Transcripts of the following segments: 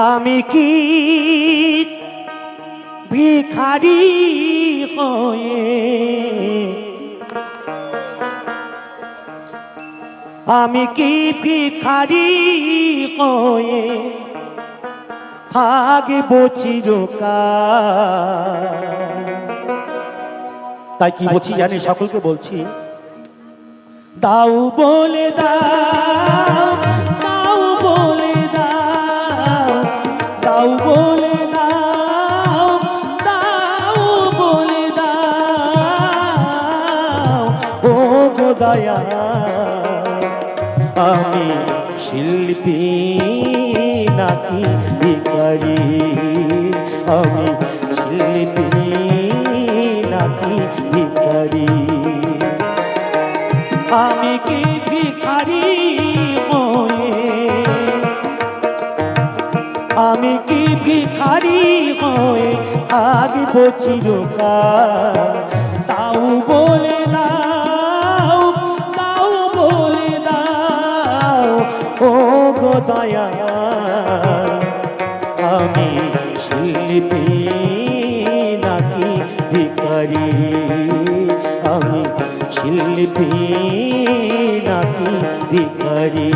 আমি কি ভিখারি হয়ে আমি কি ভিখারি হয়ে থাকবো চিরকাল। তাই কি বলছি জানি, সকলকে বলছি, দাও বলে দাও, দাও বলে দাও, দাও বলে দাও, দাও বলে দাও ও গো দয়া। আমি শিল্পী নাকি ভিখারি, আমি শিল্পী নাকি ভিখারি, আমি কি ভিখারি হয়ে আমি কি ভিখারি হয়ে থাকবো চিরকাল। তাও বলে দাও, তাও বলে দাও ও গো দয়া। আমি শিল্পী নাকি ভিখারি, আমি শিল্পী নাকি ভিখারি।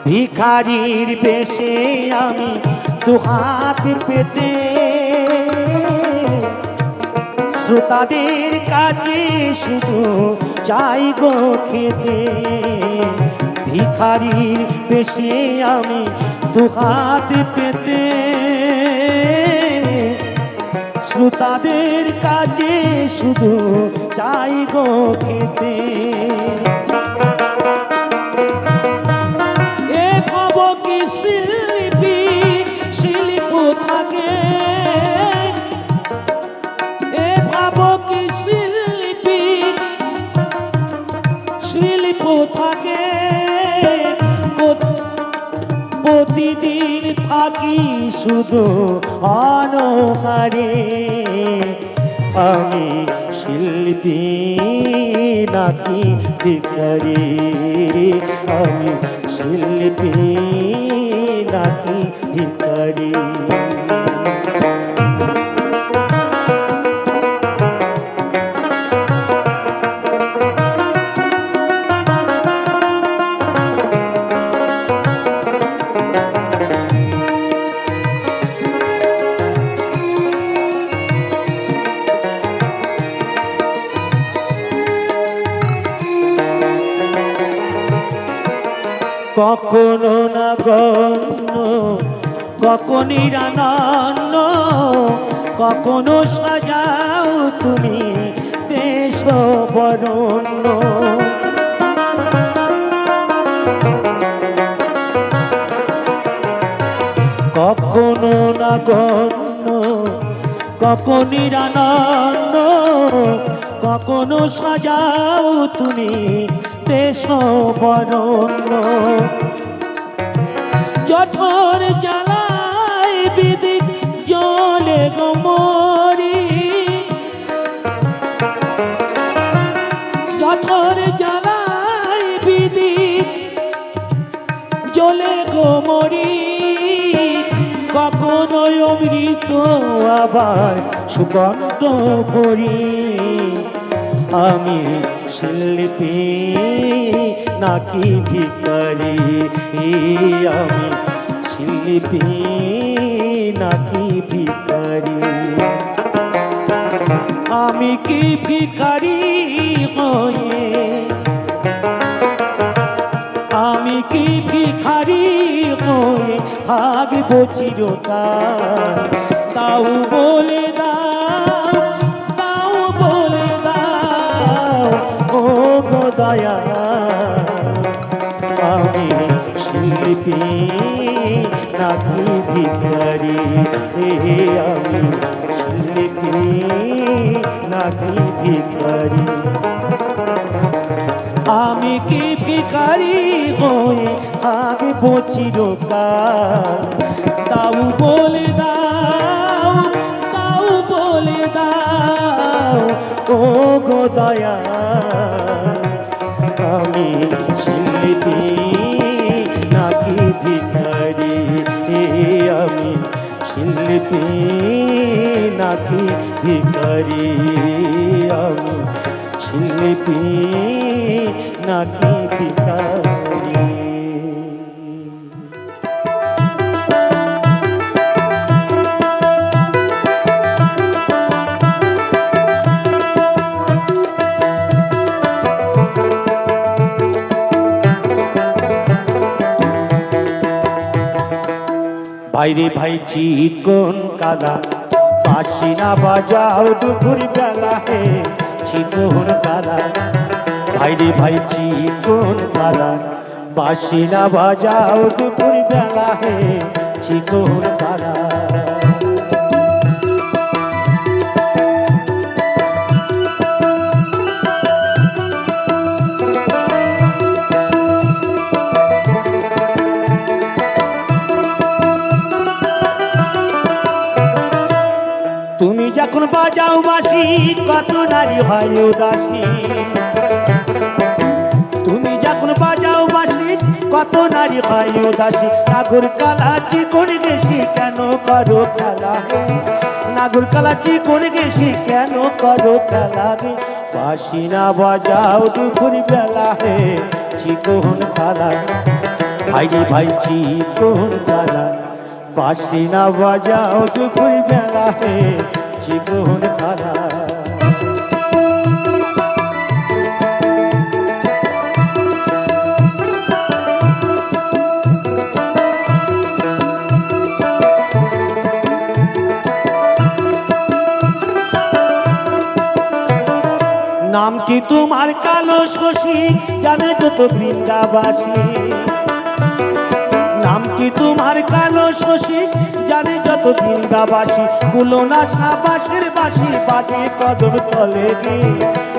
ভিখারির বেশে আমি দুহাত পেতে শ্রোতাদের কাছে শুধু চাই গো খেতে। ভিখারির বেশে আমি দুহাত পেতে শ্রোতাদের কাছে শুধু চাই গো খেতে। প্রতিদিন থাকি শুধু অনহারে, আমি শিল্পী নাকি ভিখারি, আমি শিল্পী নাকি ভিখারি। কখনো না গণ্য, কখনো নিরানন্দ, কখনো সাজাও তুমি দেশ বরণ্য। কখনো না গণ্য, কখনো নিরানন্দ, কখনো সাজাও তুমি দেশ বরণ্য। জঠর জ্বালায় বিধি জলে গো মরি, জঠর জ্বালায় বিধি জলে গো মরি। কখনো অমৃত আবার সুগন্ধ ভরি, আমি শিল্পী নাকি ভিখারি, আমি শিল্পী নাকি ভিখারি। আমি কি ভিখারি হয়ে আমি কি ভিখারি হয়ে থাকবো চিরকাল। তাও বলে দাও, তাও বলে দাও দয়া আমি শিল্পী নাকি ভিখারি হে আমি শিল্পী নাকি ভিখারি আমি কি ভিখারি হয়ে আগে চিরকাল তাও বলে দাও তাও বলে দাও ও গো দয়া আমি শিল্পী নাকি ভিখারি আমি শিল্পী নাকি ভিখারি আমি শিল্পী নাকি ভিখারি ভাইরে ভাই চিকন কালা বাঁশি না বাজাও দুপুর বেলা হে চিকন কালা ভাইরে ভাই চিকন কালা বাঁশি না বাজাও দুপুর বেলা হে চিকন কালা তুমি যখন বাজাও বাঁশি কত নারী হয় উদাসী তুমি যখন বাজাও বাঁশি কত নারী হয় উদাসী নাগর কালা চিকন গেছি কেন করো খেলা নাগর কালা চিকন গেছি কেন করো খেলা বাঁশি না বাজাও দুপুর বেলা হে চিকন কালা ভাইরে ভাই চিকন কালা বাঁশি না বাজাও দুপুর বেলা হে চিকন কালা নাম কি তোমার কালো শশী জানে যত বৃন্দাবাসী নাম কি তোমার কালো শশী জানে যত বৃন্দাবাসী কুলোনা সাবাসের বাসি বাজে কদম তলে গে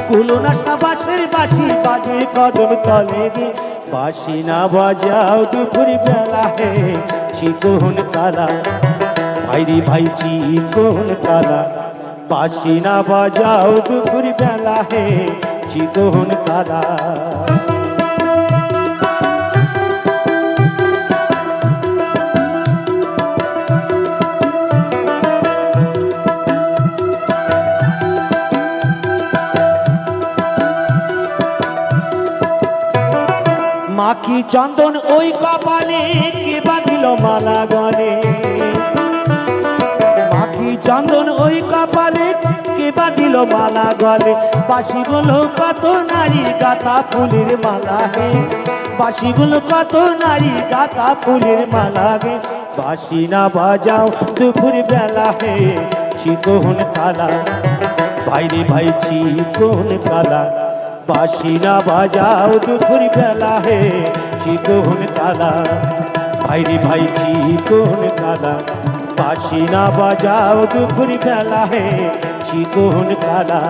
কুলোনা সাবাসের বাসি বাজে কদম তলে গে বাঁশি না বাজাও দুপুর বেলা হে চিকন কালা ভাইরে ভাই চিকন কালা বাঁশি না বাজাও দুপুর বেলা হে চিকন কালা মাখি চন্দন ওই কপালে কে বাঁধিল মালা গলে মাখি চন্দন ওই কপালে কে বাঁধিল মালা গলে বাঁশিগুলো কত নারী গাঁথা ফুলের মালা হে বাঁশিগুলো কত নারী গাঁথা ফুলের মালা হে বাঁশি না বাজাও দুপুর বেলা হে চিকন কালা ভাইরে ভাই চিকন কালা বাঁশি না বাজাও দুপুর বেলা হে চিকন কালা ভাইরে ভাই চিকন কালা বাঁশি না বাজাও দুপুর বেলা হে চিকন কালা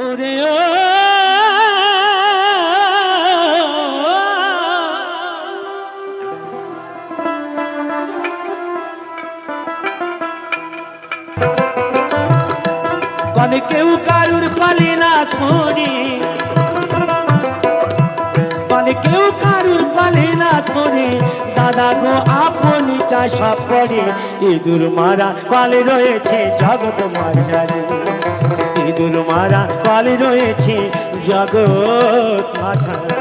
ওরে ও কনে কেউ কারুর পালে না ধরে কনে কেউ কারুর পালে না ধরে দাদা গো আপনি চাই সব করে ইঁদুর মারা পালে রয়েছে জগৎ মাঝারে ইঁদুর মারা পালে রয়েছে জগৎ মাঝারে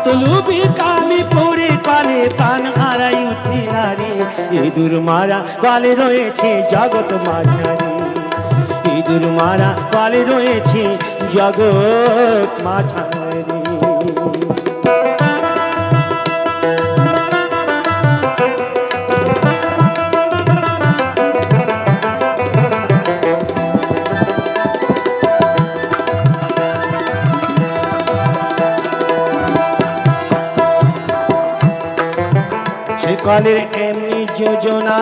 মতলুবি কামি পড়ে কালে প্রাণ হারাই উঠি নারী ইঁদুর মারা কালে রয়েছে জগৎ মাঝারি ইঁদুর মারা কালে রয়েছে জগৎ মাঝারি কালের এমনি যোজনা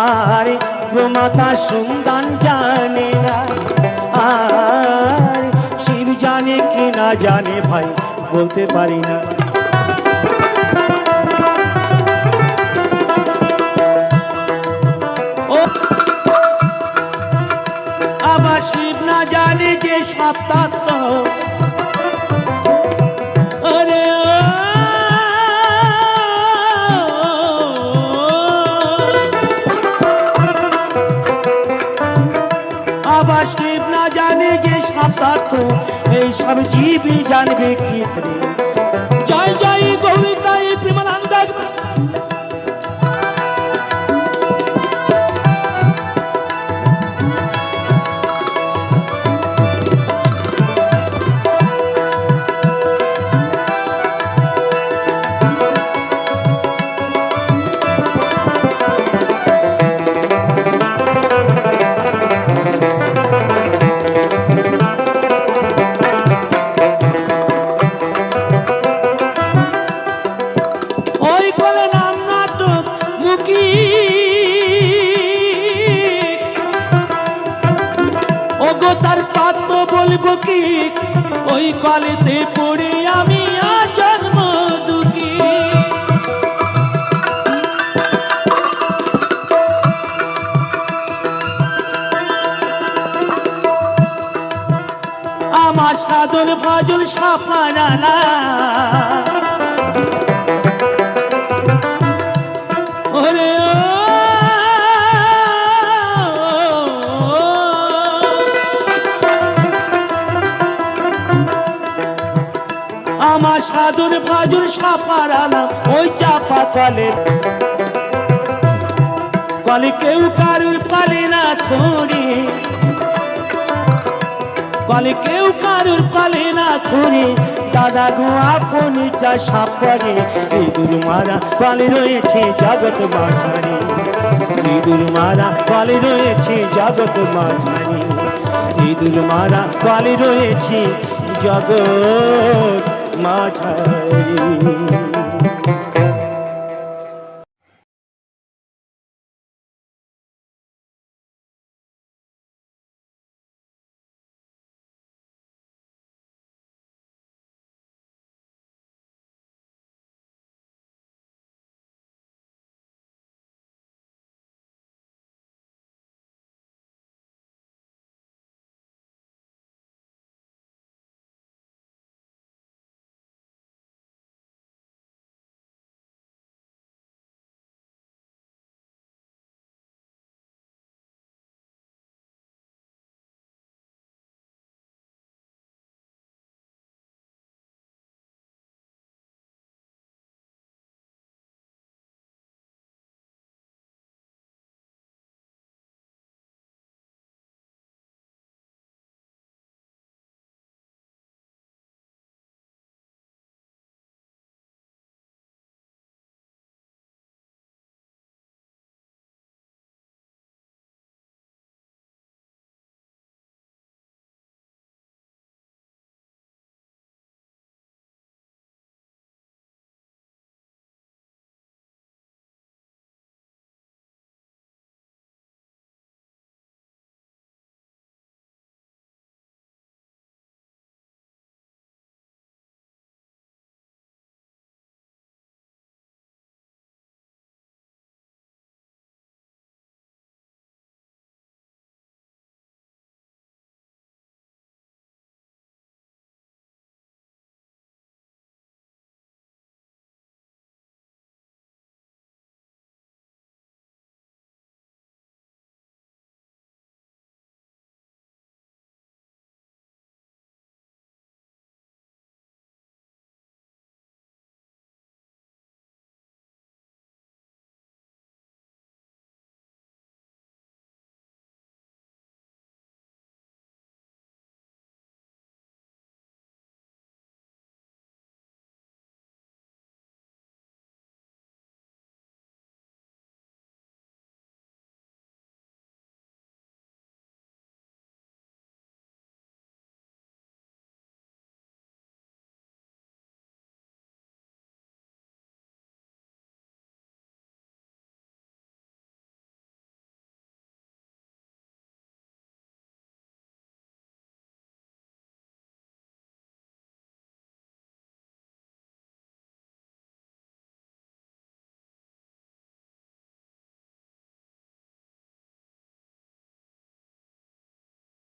আর প্রমাতা সুন্দান জানে না আর শিব জানে কি না জানে ভাই বলতে পারি না আবার শিব না জানে যে সপ্তাহ এই সব জীবই জানবে কি করে জয় জয় গৌরীতাই প্রেমানন্দ ওই কলেতে পড়ে আমি জন্ম দুঃখী আমার সাধন ভজন সাফারালা ওরে আমার সাধুর ভাজুর সাফারালাম ওই চাপা কলে কলে কেউ কারুর পালে না ধরে কলে কেউ কারুর পালে না ধরে দাদা গো আপনি চা সাপরে ইঁদুর মারা কলে রয়েছে জগৎ মাঝারি ইঁদুর মারা কলে রয়েছে জগৎ মাঝারি ইঁদুর মারা কলে রয়েছে জগৎ মাঝারি